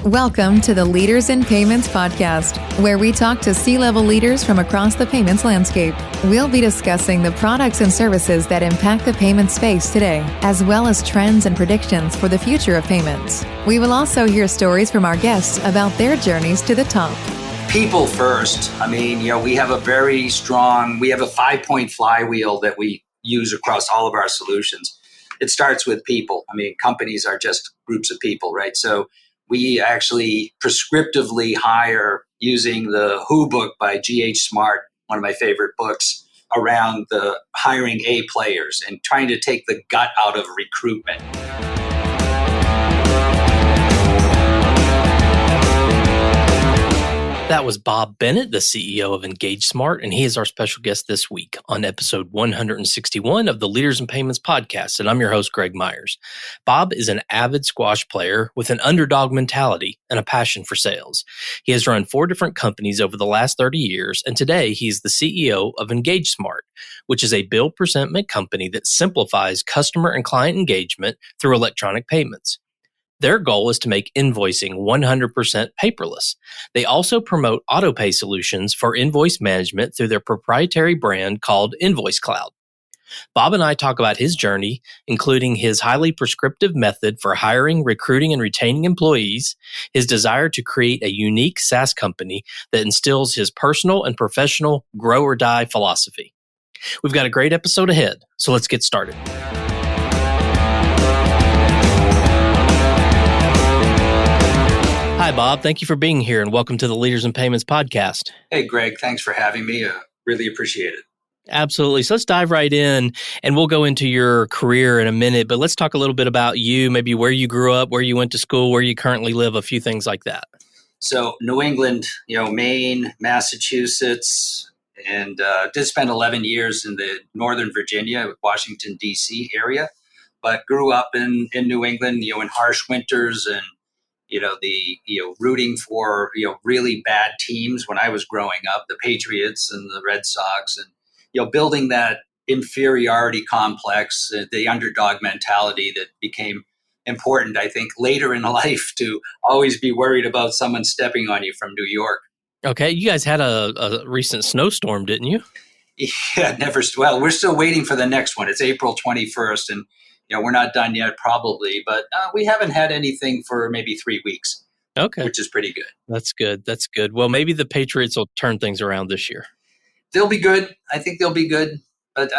Welcome to the Leaders in Payments podcast, where we talk to C-level leaders from across the payments landscape. We'll be discussing the products and services that impact the payment space today, as well as trends and predictions for the future of payments. We will also hear stories from our guests about their journeys to the top. People first. We have a very strong, we have a 5-point flywheel that we use across all of our solutions. It starts with people. Companies are just groups of people, right? So we actually prescriptively hire using the Who book by EngageSmart, one of my favorite books, around the hiring A players and trying to take the gut out of recruitment. That was Bob Bennett, the CEO of EngageSmart, and he is our special guest this week on episode 161 of the Leaders in Payments podcast, and I'm your host, Greg Myers. Bob is an avid squash player with an underdog mentality and a passion for sales. He has run 4 different companies over the last 30 years, and today he's the CEO of EngageSmart, which is a bill presentment company that simplifies customer and client engagement through electronic payments. Their goal is to make invoicing 100% paperless. They also promote autopay solutions for invoice management through their proprietary brand called InvoiceCloud. Bob and I talk about his journey, including his highly prescriptive method for hiring, recruiting, and retaining employees, his desire to create a unique SaaS company that instills his personal and professional grow or die philosophy. We've got a great episode ahead, so let's get started. Hi, Bob. Thank you for being here and welcome to the Leaders in Payments podcast. Hey, Greg. Thanks for having me. Really appreciate it. Absolutely. So let's dive right in and we'll go into your career in a minute, but let's talk a little bit about you, maybe where you grew up, where you went to school, where you currently live, a few things like that. So New England, Maine, Massachusetts, and did spend 11 years in the Northern Virginia, Washington, D.C. area, but grew up in New England, in harsh winters and rooting for, really bad teams when I was growing up, the Patriots and the Red Sox, and, building that inferiority complex, the underdog mentality that became important, I think, later in life to always be worried about someone stepping on you from New York. Okay. You guys had a recent snowstorm, didn't you? Yeah, well, we're still waiting for the next one. It's April 21st, and we're not done yet, probably, but we haven't had anything for maybe 3 weeks. Okay. Which is pretty good. That's good. That's good. Well, maybe the Patriots will turn things around this year. They'll be good. I think they'll be good, but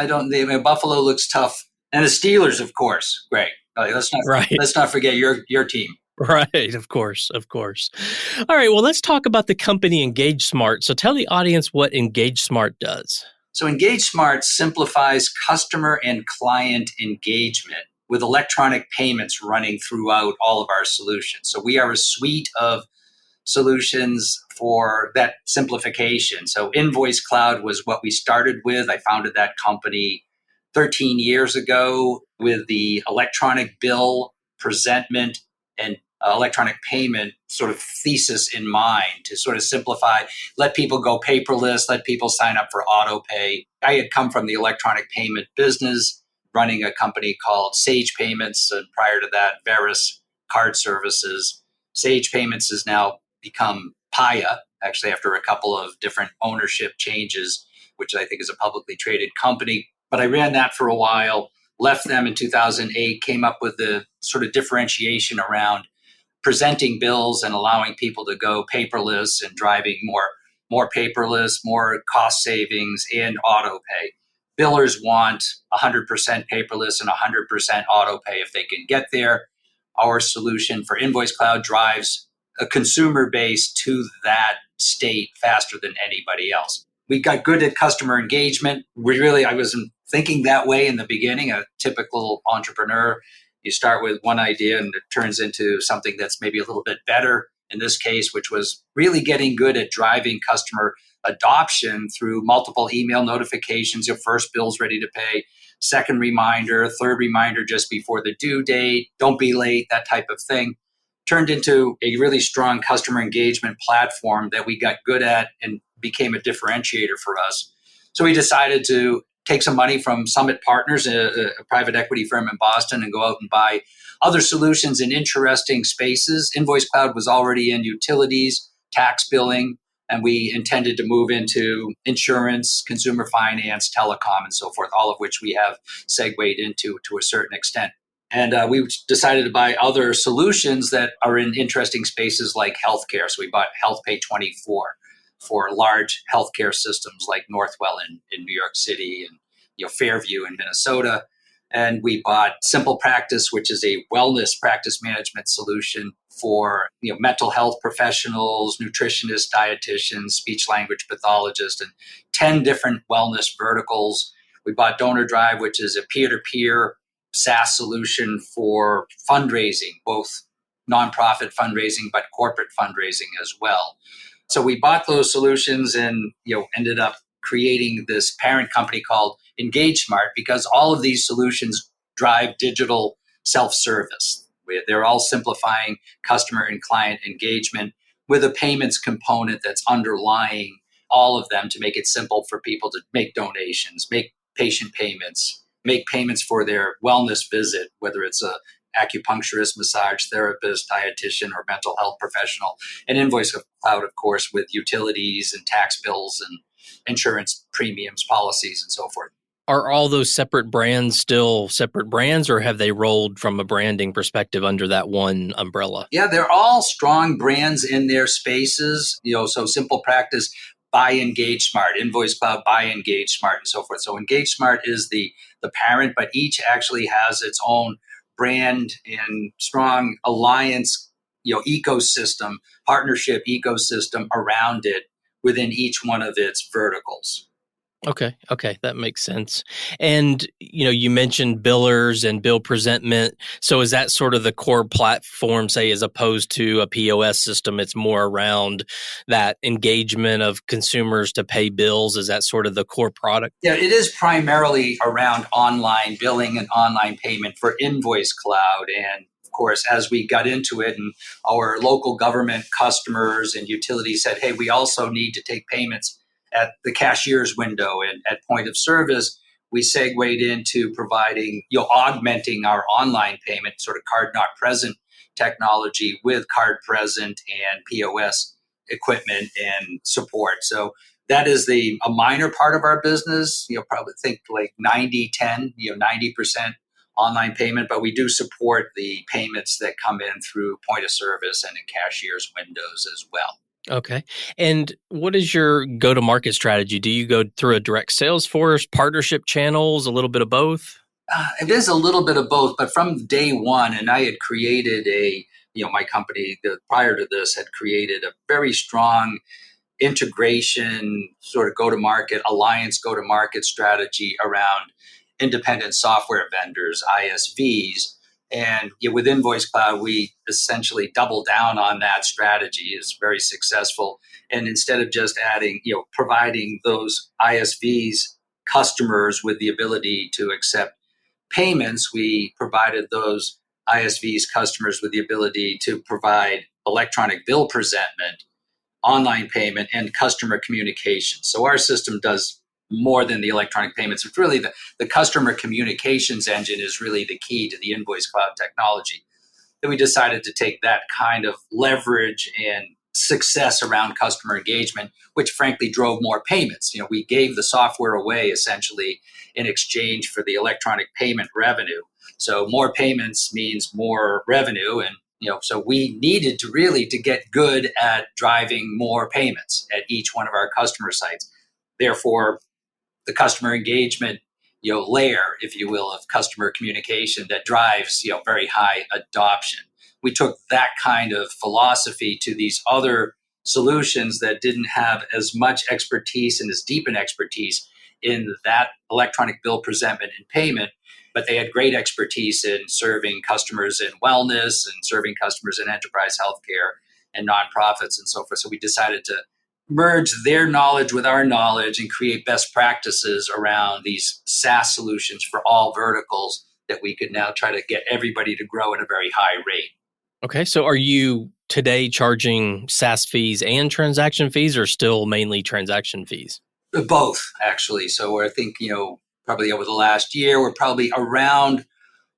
Buffalo looks tough. And the Steelers, of course, Greg. Let's not forget your team. Right. Of course. All right. Well, let's talk about the company EngageSmart. So tell the audience what EngageSmart does. So EngageSmart simplifies customer and client engagement with electronic payments running throughout all of our solutions. So we are a suite of solutions for that simplification. So InvoiceCloud was what we started with. I founded that company 13 years ago with the electronic bill presentment and electronic payment sort of thesis in mind to sort of simplify, let people go paperless, let people sign up for auto pay. I had come from the electronic payment business, running a company called Sage Payments, and prior to that, Veris Card Services. Sage Payments has now become Paya, actually after a couple of different ownership changes, which I think is a publicly traded company. But I ran that for a while, left them in 2008, came up with the sort of differentiation around presenting bills and allowing people to go paperless and driving more paperless, more cost savings and auto pay. Billers want 100% paperless and 100% auto pay if they can get there. Our solution for InvoiceCloud drives a consumer base to that state faster than anybody else. We got good at customer engagement. I wasn't thinking that way in the beginning, a typical entrepreneur. You start with one idea and it turns into something that's maybe a little bit better in this case, which was really getting good at driving customer adoption through multiple email notifications. Your first bill's ready to pay, second reminder, third reminder just before the due date, don't be late, that type of thing. Turned into a really strong customer engagement platform that we got good at and became a differentiator for us. So we decided to take some money from Summit Partners, a private equity firm in Boston, and go out and buy other solutions in interesting spaces. Invoice Cloud was already in utilities, tax billing, and we intended to move into insurance, consumer finance, telecom, and so forth, all of which we have segued into to a certain extent. And we decided to buy other solutions that are in interesting spaces like healthcare. So we bought HealthPay24 for large healthcare systems like Northwell in New York City and Fairview in Minnesota. And we bought Simple Practice, which is a wellness practice management solution for mental health professionals, nutritionists, dietitians, speech language pathologists, and 10 different wellness verticals. We bought Donor Drive, which is a peer-to-peer SaaS solution for fundraising, both nonprofit fundraising, but corporate fundraising as well. So we bought those solutions and ended up creating this parent company called EngageSmart, because all of these solutions drive digital self-service. They're all simplifying customer and client engagement with a payments component that's underlying all of them to make it simple for people to make donations, make patient payments, make payments for their wellness visit, whether it's a acupuncturist, massage therapist, dietitian, or mental health professional. And Invoice Cloud, of course, with utilities and tax bills and insurance premiums, policies, and so forth. Are all those separate brands still separate brands, or have they rolled from a branding perspective under that one umbrella? Yeah, they're all strong brands in their spaces. So Simple Practice by EngageSmart, Invoice Cloud by EngageSmart, and so forth. So EngageSmart is the parent, but each actually has its own brand and strong alliance, ecosystem, partnership ecosystem around it within each one of its verticals. Okay, that makes sense. And, you mentioned billers and bill presentment. So is that sort of the core platform, say, as opposed to a POS system? It's more around that engagement of consumers to pay bills. Is that sort of the core product? Yeah, it is primarily around online billing and online payment for Invoice Cloud. And of course, as we got into it and our local government customers and utilities said, hey, we also need to take payments at the cashier's window and at point of service, we segued into providing, augmenting our online payment, sort of card not present technology with card present and POS equipment and support. So that is a minor part of our business. Probably think like 90-10, 90% online payment, but we do support the payments that come in through point of service and in cashier's windows as well. Okay. And what is your go-to-market strategy? Do you go through a direct sales force, partnership channels, a little bit of both? It is a little bit of both, but from day one, and I had created my company prior to this had created a very strong integration sort of go-to-market, alliance go-to-market strategy around independent software vendors, ISVs. And with Invoice Cloud, we essentially doubled down on that strategy. It's very successful. And instead of just adding, providing those ISVs customers with the ability to accept payments, we provided those ISVs customers with the ability to provide electronic bill presentment, online payment, and customer communication. So our system does more than the electronic payments. It's really the customer communications engine is really the key to the Invoice Cloud technology. Then we decided to take that kind of leverage and success around customer engagement, which frankly drove more payments. We gave the software away essentially in exchange for the electronic payment revenue. So more payments means more revenue. And so we needed to get good at driving more payments at each one of our customer sites. Therefore, the customer engagement, layer, if you will, of customer communication that drives, very high adoption. We took that kind of philosophy to these other solutions that didn't have as much expertise and as deep an expertise in that electronic bill presentment and payment, but they had great expertise in serving customers in wellness and serving customers in enterprise healthcare and nonprofits and so forth. So we decided to merge their knowledge with our knowledge and create best practices around these SaaS solutions for all verticals that we could now try to get everybody to grow at a very high rate. Okay, so are you today charging SaaS fees and transaction fees, or still mainly transaction fees? Both, actually. So I think, probably over the last year, we're probably around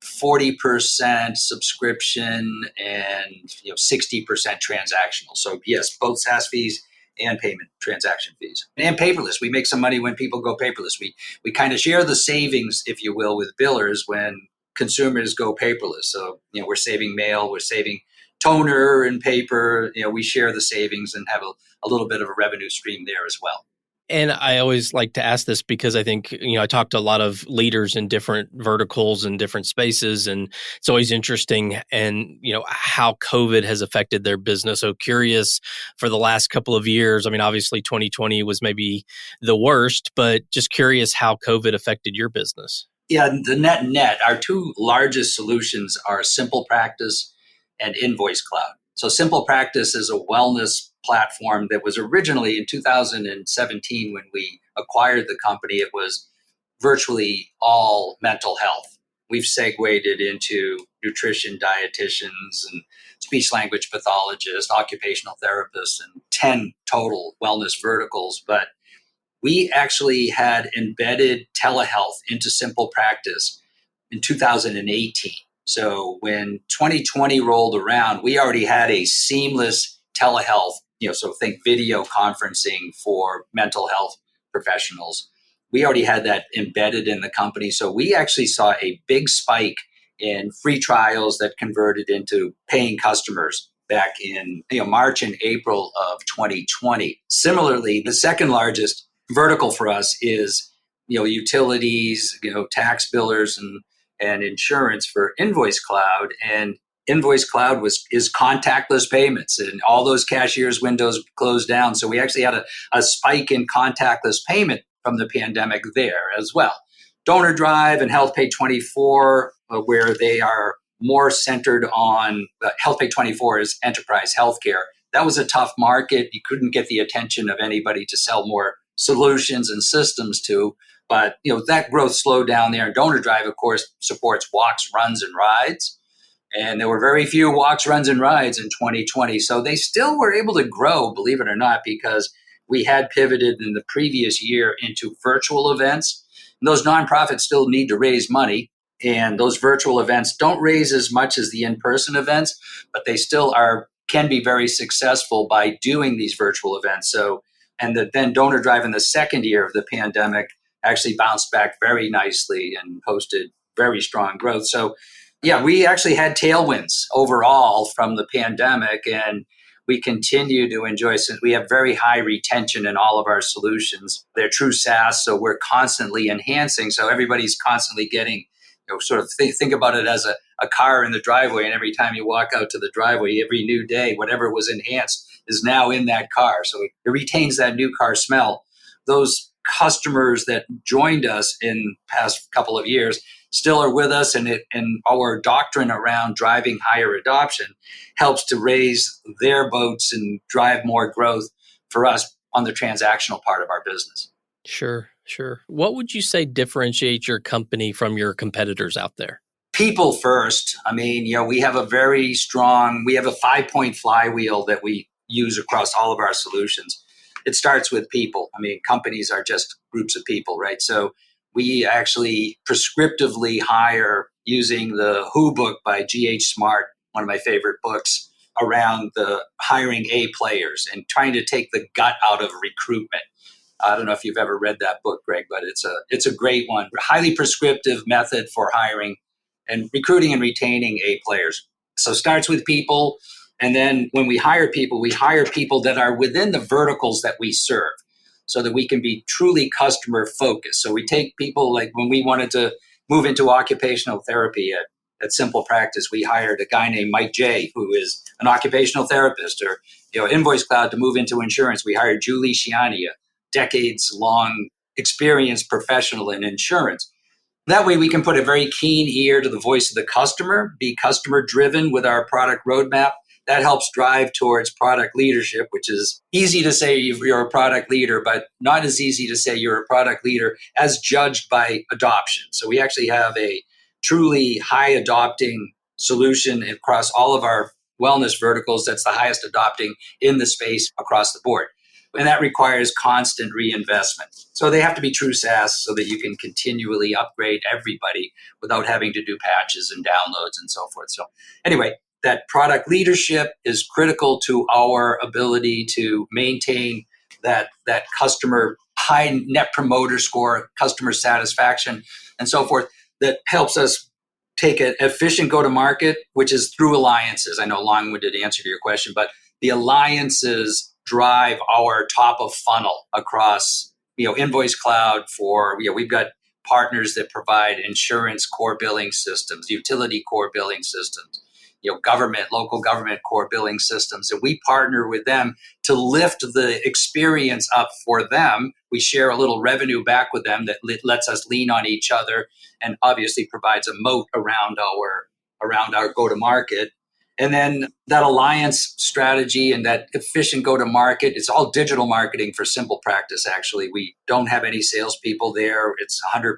40% subscription and 60% transactional. So yes, both SaaS fees and payment transaction fees and paperless. We make some money when people go paperless. We kind of share the savings, if you will, with billers when consumers go paperless. So we're saving mail, we're saving toner and paper. We share the savings and have a little bit of a revenue stream there as well. And I always like to ask this because I think, I talk to a lot of leaders in different verticals and different spaces, and it's always interesting and, how COVID has affected their business. So curious for the last couple of years. I mean, obviously 2020 was maybe the worst, but just curious how COVID affected your business. Yeah, the net, our two largest solutions are Simple Practice and Invoice Cloud. So Simple Practice is a wellness platform that was originally in 2017 when we acquired the company. It was virtually all mental health. We've segued it into nutrition dietitians and speech language pathologists, occupational therapists, and 10 total wellness verticals. But we actually had embedded telehealth into Simple Practice in 2018. So when 2020 rolled around, we already had a seamless telehealth, so think video conferencing for mental health professionals. We already had that embedded in the company. So we actually saw a big spike in free trials that converted into paying customers back in March and April of 2020. Similarly, the second largest vertical for us is utilities, tax billers and insurance for Invoice Cloud. And Invoice Cloud is contactless payments, and all those cashiers' windows closed down. So we actually had a spike in contactless payment from the pandemic there as well. Donor Drive and HealthPay24, where they are more centered on HealthPay24 is enterprise healthcare. That was a tough market. You couldn't get the attention of anybody to sell more solutions and systems to. But that growth slowed down there. And Donor Drive, of course, supports walks, runs, and rides. And there were very few walks, runs, and rides in 2020. So they still were able to grow, believe it or not, because we had pivoted in the previous year into virtual events. And those nonprofits still need to raise money. And those virtual events don't raise as much as the in-person events, but they still can be very successful by doing these virtual events. So, then Donor Drive in the second year of the pandemic actually bounced back very nicely and posted very strong growth. So, yeah, we actually had tailwinds overall from the pandemic, and we continue to enjoy, since we have very high retention in all of our solutions. They're true SaaS, so we're constantly enhancing. So everybody's constantly getting, sort of think about it as a car in the driveway, and every time you walk out to the driveway, every new day, whatever was enhanced is now in that car. So it retains that new car smell. Those customers that joined us in the past couple of years still are with us, and our doctrine around driving higher adoption helps to raise their boats and drive more growth for us on the transactional part of our business. Sure. What would you say differentiates your company from your competitors out there? People first. I mean, we have a 5-point flywheel that we use across all of our solutions. It starts with people. I mean, companies are just groups of people, right? So we actually prescriptively hire using the Who book by EngageSmart, one of my favorite books, around the hiring A players and trying to take the gut out of recruitment. I don't know if you've ever read that book, Greg, but it's a great one. Highly prescriptive method for hiring and recruiting and retaining A players. So it starts with people. And then when we hire people that are within the verticals that we serve so that we can be truly customer focused. So we take people, like when we wanted to move into occupational therapy at Simple Practice, we hired a guy named Mike J, who is an occupational therapist. Or Invoice Cloud, to move into insurance, we hired Julie Shiani, a decades-long experienced professional in insurance. That way we can put a very keen ear to the voice of the customer, be customer-driven with our product roadmap. That helps drive towards product leadership, which is easy to say you're a product leader, but not as easy to say you're a product leader as judged by adoption. So we actually have a truly high adopting solution across all of our wellness verticals that's the highest adopting in the space across the board. And that requires constant reinvestment. So they have to be true SaaS so that you can continually upgrade everybody without having to do patches and downloads and so forth. So anyway, that product leadership is critical to our ability to maintain that customer high net promoter score, customer satisfaction, and so forth. That helps us take an efficient go-to-market, which is through alliances. I know long-winded answer to your question, but the alliances drive our top of funnel across, Invoice Cloud for, we've got partners that provide insurance core billing systems, utility core billing systems, government, local government core billing systems. And we partner with them to lift the experience up for them. We share a little revenue back with them that lets us lean on each other and obviously provides a moat around our go-to-market. And then that alliance strategy and that efficient go-to-market, it's all digital marketing for Simple Practice, actually. We don't have any salespeople there. It's 100%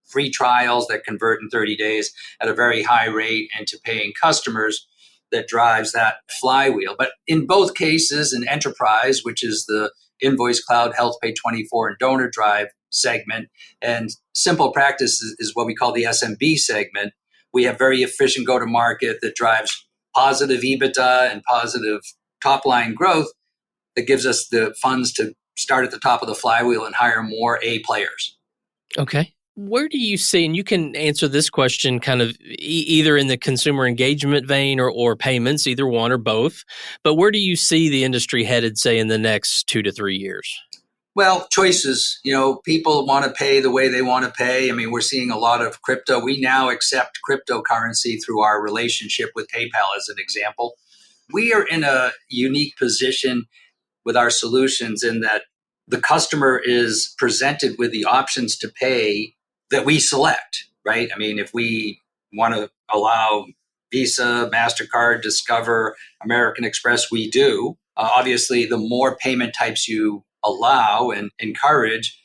free trials that convert in 30 days at a very high rate into paying customers that drives that flywheel. But in both cases, in enterprise, which is the Invoice Cloud, Health Pay 24, and Donor Drive segment, and Simple Practice is what we call the SMB segment, we have very efficient go-to-market that drives positive EBITDA and positive top-line growth that gives us the funds to start at the top of the flywheel and hire more A players. Okay. Where do you see, and you can answer this question kind of either in the consumer engagement vein or payments, either one or both, but where do you see the industry headed, say, in the next 2 to 3 years? Well, choices. People want to pay the way they want to pay. I mean, we're seeing a lot of crypto. We now accept cryptocurrency through our relationship with PayPal as an example. We are in a unique position with our solutions in that the customer is presented with the options to pay that we select, right? I mean, if we want to allow Visa, MasterCard, Discover, American Express, we do. Obviously, the more payment types you allow and encourage,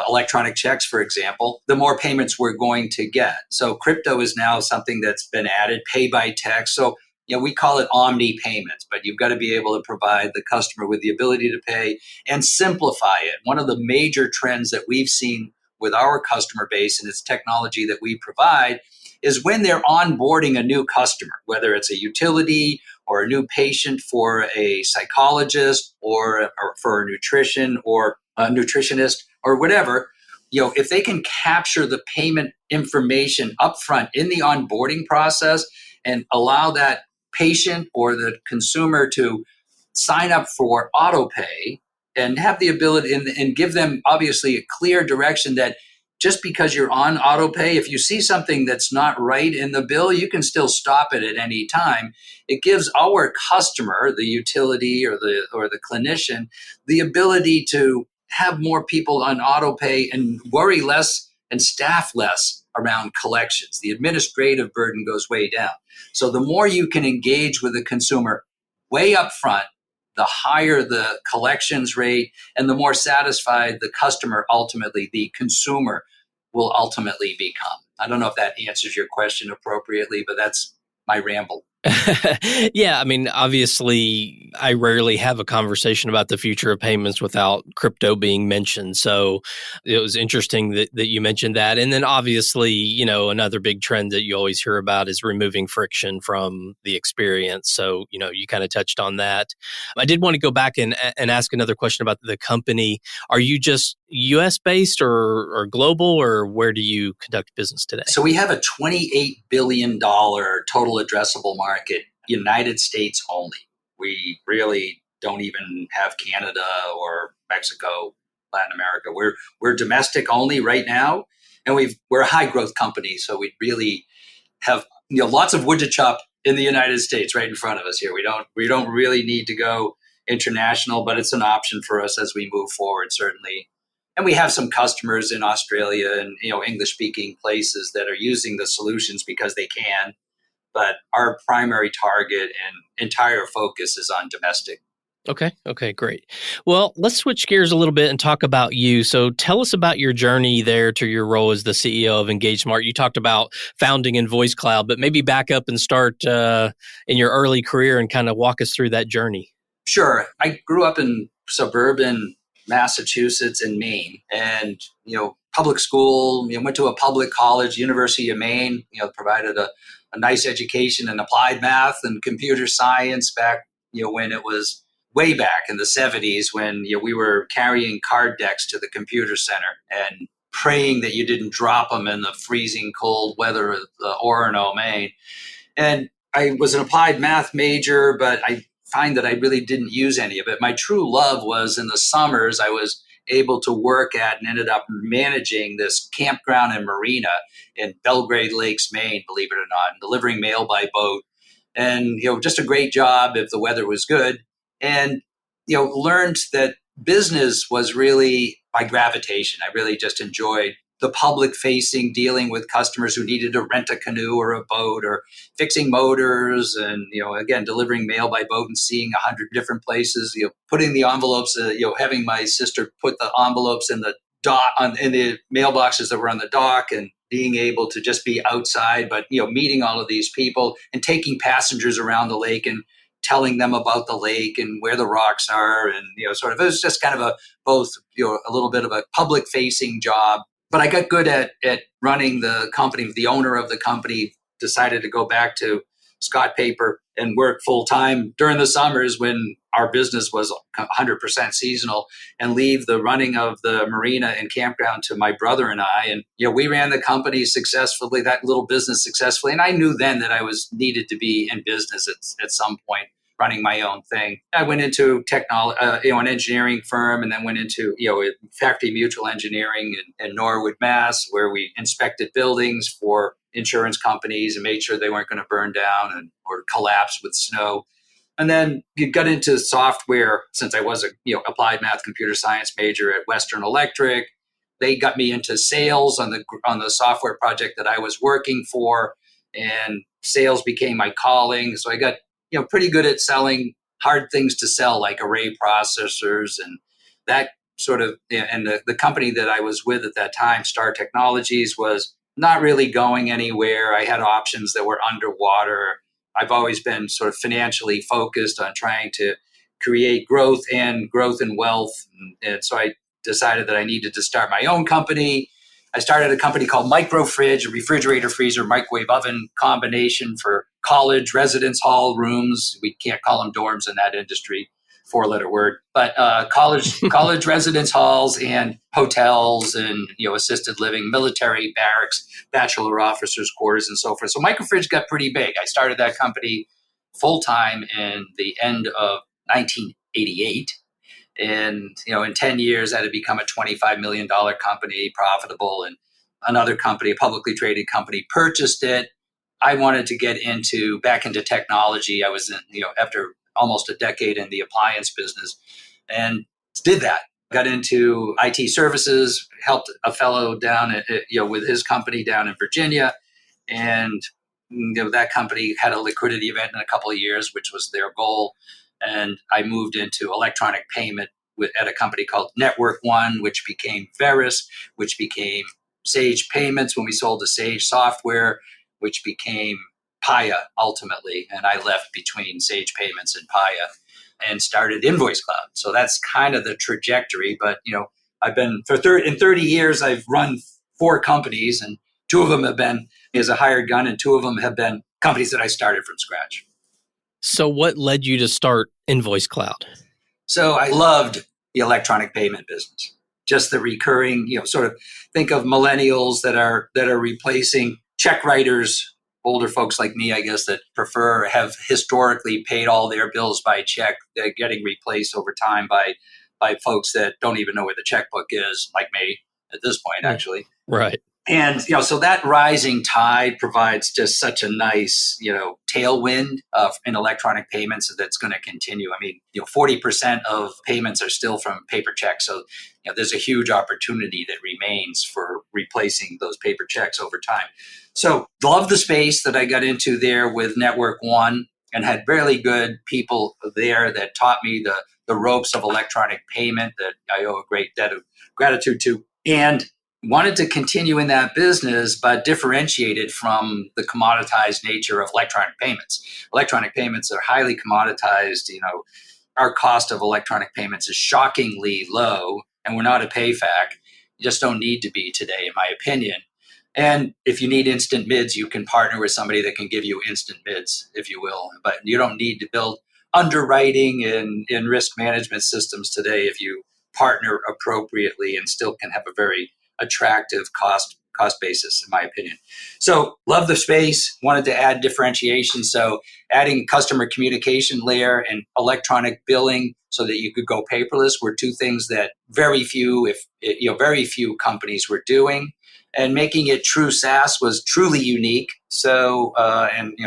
electronic checks, for example, the more payments we're going to get. So crypto is now something that's been added, pay by text. So we call it omni payments, but you've got to be able to provide the customer with the ability to pay and simplify it. One of the major trends that we've seen with our customer base and its technology that we provide is when they're onboarding a new customer, whether it's a utility or a new patient for a psychologist or for a nutrition or a nutritionist or whatever, if they can capture the payment information upfront in the onboarding process and allow that patient or the consumer to sign up for auto pay and have the ability and give them obviously a clear direction that just because you're on auto pay, if you see something that's not right in the bill, you can still stop it at any time. It gives our customer, the utility or the clinician, the ability to have more people on auto pay and worry less and staff less around collections. The administrative burden goes way down. So the more you can engage with the consumer way up front, the higher the collections rate and the more satisfied the customer, ultimately the consumer, will ultimately become. I don't know if that answers your question appropriately, but that's my ramble. Yeah, I mean, obviously, I rarely have a conversation about the future of payments without crypto being mentioned. So it was interesting that you mentioned that. And then obviously, another big trend that you always hear about is removing friction from the experience. So, you kind of touched on that. I did want to go back and ask another question about the company. Are you just US based or global, or where do you conduct business today? So we have a $28 billion total addressable market, United States only. We really don't even have Canada or Mexico, Latin America. We're domestic only right now, and we're a high growth company, so we really have lots of wood to chop in the United States right in front of us here. We don't really need to go international, but it's an option for us as we move forward, certainly. And we have some customers in Australia and English-speaking places that are using the solutions because they can. But our primary target and entire focus is on domestic. Okay, great. Well, let's switch gears a little bit and talk about you. So tell us about your journey there to your role as the CEO of EngageSmart. You talked about founding Invoice Cloud, but maybe back up and start in your early career and kind of walk us through that journey. Sure. I grew up in suburban Massachusetts and Maine, and public school. Went to a public college, University of Maine. Provided a nice education in applied math and computer science back when it was way back in the 70s when we were carrying card decks to the computer center and praying that you didn't drop them in the freezing cold weather of Orono, Maine. And I was an applied math major, but I find that I really didn't use any of it. My true love was in the summers, I was able to work at and ended up managing this campground and marina in Belgrade Lakes, Maine, believe it or not, and delivering mail by boat. And, just a great job if the weather was good. And, learned that business was really my gravitation. I really just enjoyed the public facing, dealing with customers who needed to rent a canoe or a boat or fixing motors and, again, delivering mail by boat and seeing 100 different places, putting the envelopes, having my sister put the envelopes in the dock in the mailboxes that were on the dock and being able to just be outside, but, meeting all of these people and taking passengers around the lake and telling them about the lake and where the rocks are. And, it was just kind of both a little bit of a public facing job. But I got good at running the company. The owner of the company decided to go back to Scott Paper and work full time during the summers when our business was 100% seasonal, and leave the running of the marina and campground to my brother and I. And, we ran the company successfully, that little business successfully. And I knew then that I was needed to be in business at some point, running my own thing. I went into technology, an engineering firm, and then went into, Factory Mutual Engineering in Norwood, Mass, where we inspected buildings for insurance companies and made sure they weren't going to burn down or collapse with snow. And then you got into software since I was a applied math computer science major at Western Electric. They got me into sales on the software project that I was working for, and sales became my calling. So I got pretty good at selling hard things to sell, like array processors and that sort of. And the company that I was with at that time, Star Technologies, was not really going anywhere. I had options that were underwater. I've always been sort of financially focused on trying to create growth and wealth. And so I decided that I needed to start my own company. I started a company called Microfridge, a refrigerator, freezer, microwave oven combination for college residence hall rooms. We can't call them dorms in that industry, 4-letter word, but college residence halls and hotels and, assisted living, military barracks, bachelor officers' quarters, and so forth. So Microfridge got pretty big. I started that company full time in the end of 1988. And, in 10 years, that had become a $25 million company, profitable. And another company, a publicly traded company, purchased it. I wanted to get back into technology. I was after almost a decade in the appliance business, and did that. Got into IT services, helped a fellow down with his company down in Virginia. And, that company had a liquidity event in a couple of years, which was their goal. And I moved into electronic payment at a company called Network One, which became Veris, which became Sage Payments when we sold to Sage Software, which became Paya ultimately. And I left between Sage Payments and Paya and started Invoice Cloud. So that's kind of the trajectory. But, I've been in 30 years, I've run 4 companies, and 2 of them have been as a hired gun, and 2 of them have been companies that I started from scratch. So what led you to start Invoice Cloud? So I loved the electronic payment business, just the recurring, sort of think of millennials that are replacing check writers, older folks like me, I guess, that have historically paid all their bills by check. They're getting replaced over time by folks that don't even know where the checkbook is, like me at this point, actually. Right. And, so that rising tide provides just such a nice, tailwind in electronic payments that's going to continue. I mean, 40% of payments are still from paper checks. So, there's a huge opportunity that remains for replacing those paper checks over time. So love the space that I got into there with Network One, and had really good people there that taught me the ropes of electronic payment that I owe a great debt of gratitude to. And wanted to continue in that business, but differentiated from the commoditized nature of electronic payments. Electronic payments are highly commoditized. our cost of electronic payments is shockingly low, and we're not a PayFac. You just don't need to be today, in my opinion. And if you need instant mids, you can partner with somebody that can give you instant mids, if you will. But you don't need to build underwriting and risk management systems today if you partner appropriately and still can have a very attractive cost basis, in my opinion. So love the space, wanted to add differentiation. So adding customer communication layer and electronic billing so that you could go paperless were two things that very few companies were doing. And making it true SaaS was truly unique. So,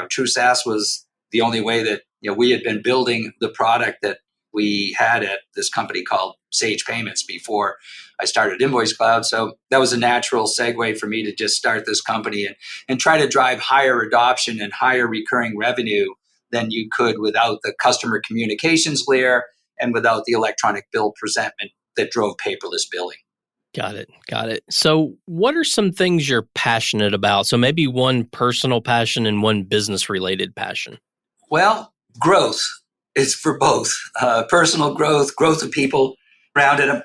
true SaaS was the only way that we had been building the product that we had at this company called Sage Payments before I started Invoice Cloud. So that was a natural segue for me to just start this company and try to drive higher adoption and higher recurring revenue than you could without the customer communications layer and without the electronic bill presentment that drove paperless billing. Got it. So what are some things you're passionate about? So maybe one personal passion and one business-related passion. Well, growth is for both. Personal growth of people around it.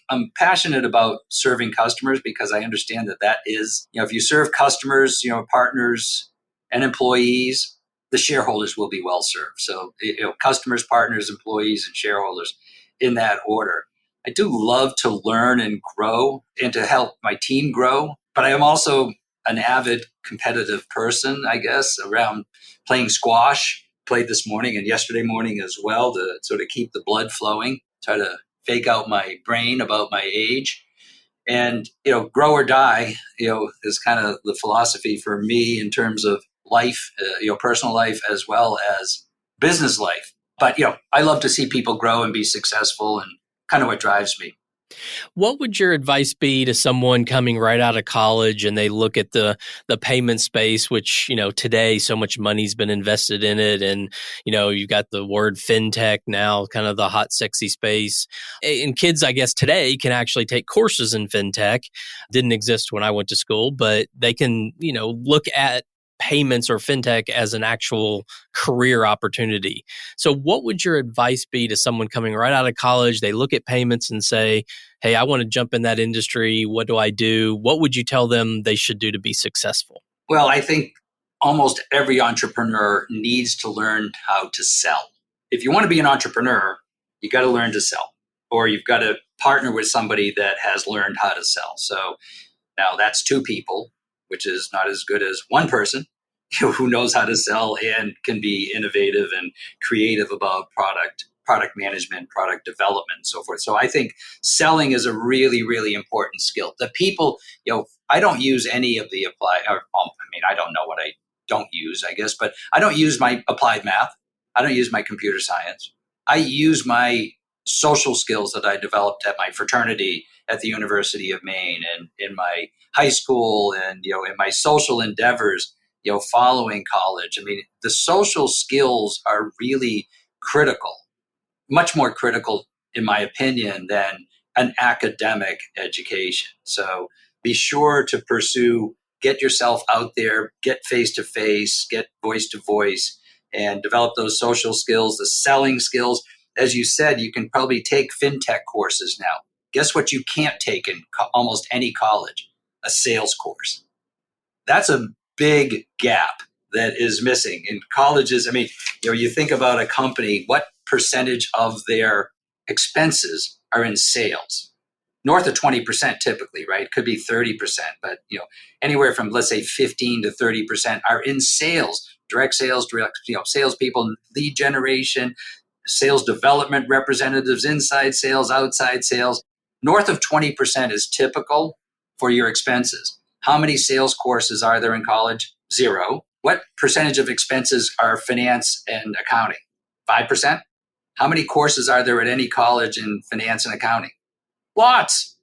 I'm passionate about serving customers because I understand that is, if you serve customers, partners and employees, the shareholders will be well served. So, customers, partners, employees, and shareholders in that order. I do love to learn and grow and to help my team grow, but I am also an avid competitive person, I guess, around playing squash. Played this morning and yesterday morning as well to sort of keep the blood flowing, try to fake out my brain about my age. And, grow or die, is kind of the philosophy for me in terms of life, personal life as well as business life. But, I love to see people grow and be successful and kind of what drives me. What would your advice be to someone coming right out of college and they look at the payment space, which, today so much money's been invested in it. And, you've got the word fintech now, kind of the hot, sexy space. And kids, I guess, today can actually take courses in fintech. Didn't exist when I went to school, but they can, look at payments or fintech as an actual career opportunity. So what would your advice be to someone coming right out of college? They look at payments and say, hey, I want to jump in that industry. What do I do? What would you tell them they should do to be successful? Well, I think almost every entrepreneur needs to learn how to sell. If you want to be an entrepreneur, you got to learn to sell, or you've got to partner with somebody that has learned how to sell. So now that's two people, which is not as good as one person who knows how to sell and can be innovative and creative about product management, product development, and so forth. So I think selling is a really, really important skill. The people, I don't use any of the I don't know what I don't use, I guess, but I don't use my applied math. I don't use my computer science. I use my social skills that I developed at my fraternity at the University of Maine and in my high school and, in my social endeavors, following college. I mean, the social skills are really critical, much more critical, in my opinion, than an academic education. So be sure to get yourself out there, get face-to-face, get voice-to-voice, and develop those social skills, the selling skills. As you said, you can probably take fintech courses now. Guess what you can't take in almost any college? A sales course. That's a big gap that is missing in colleges. I mean, you think about a company, what percentage of their expenses are in sales? North of 20% typically, right? Could be 30%, but anywhere from, let's say, 15 to 30% are in sales, direct salespeople, lead generation, sales development representatives, inside sales, outside sales. North of 20% is typical for your expenses. How many sales courses are there in college? 0. What percentage of expenses are finance and accounting? 5%? How many courses are there at any college in finance and accounting? Lots.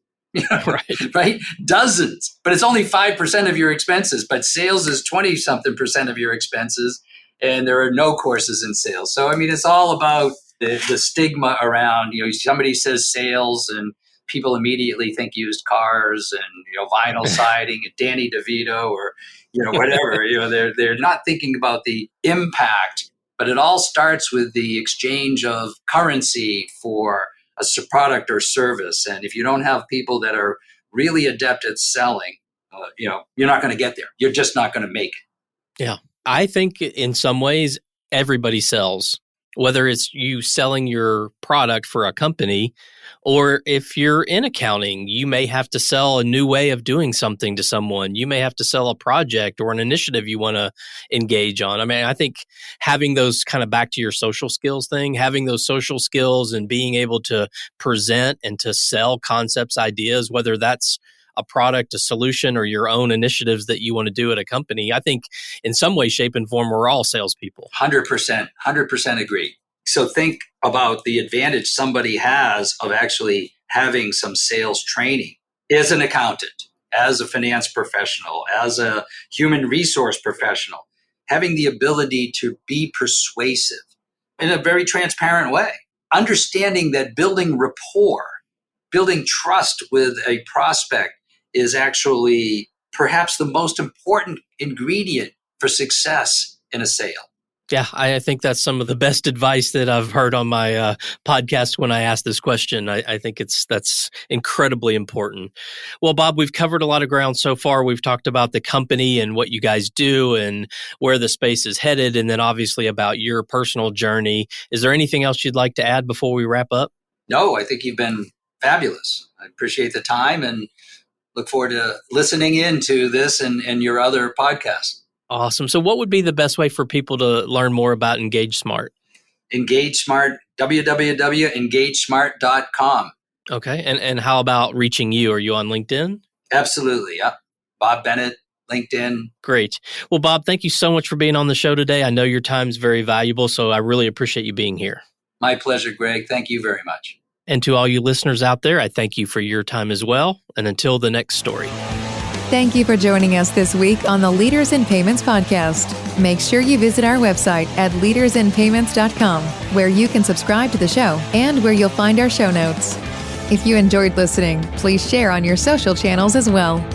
Right? Dozens. But it's only 5% of your expenses. But sales is 20-something% of your expenses, and there are no courses in sales. So, I mean, it's all about the stigma around, somebody says sales and people immediately think used cars and, vinyl siding and Danny DeVito or, whatever. They're not thinking about the impact But it all starts with the exchange of currency for a product or service. And if you don't have people that are really adept at selling, you're not going to get there. You're just not going to make it. Yeah. I think in some ways, everybody sells, whether it's you selling your product for a company, or if you're in accounting, you may have to sell a new way of doing something to someone. You may have to sell a project or an initiative you want to engage on. I mean, I think having those kind of back to your social skills thing, having those social skills and being able to present and to sell concepts, ideas, whether that's a product, a solution, or your own initiatives that you want to do at a company. I think in some way, shape, and form, we're all salespeople. 100% agree. So think about the advantage somebody has of actually having some sales training as an accountant, as a finance professional, as a human resource professional, having the ability to be persuasive in a very transparent way, understanding that building rapport, building trust with a prospect is actually perhaps the most important ingredient for success in a sale. Yeah, I think that's some of the best advice that I've heard on my podcast when I asked this question. I think that's incredibly important. Well, Bob, we've covered a lot of ground so far. We've talked about the company and what you guys do and where the space is headed, and then obviously about your personal journey. Is there anything else you'd like to add before we wrap up? No, I think you've been fabulous. I appreciate the time and look forward to listening into this and your other podcasts. Awesome. So what would be the best way for people to learn more about EngageSmart? EngageSmart, www.engagesmart.com. Okay. And how about reaching you? Are you on LinkedIn? Absolutely. Yep. Bob Bennett, LinkedIn. Great. Well, Bob, thank you so much for being on the show today. I know your time is very valuable, so I really appreciate you being here. My pleasure, Greg. Thank you very much. And to all you listeners out there, I thank you for your time as well. And until the next story. Thank you for joining us this week on the Leaders in Payments podcast. Make sure you visit our website at leadersinpayments.com, where you can subscribe to the show and where you'll find our show notes. If you enjoyed listening, please share on your social channels as well.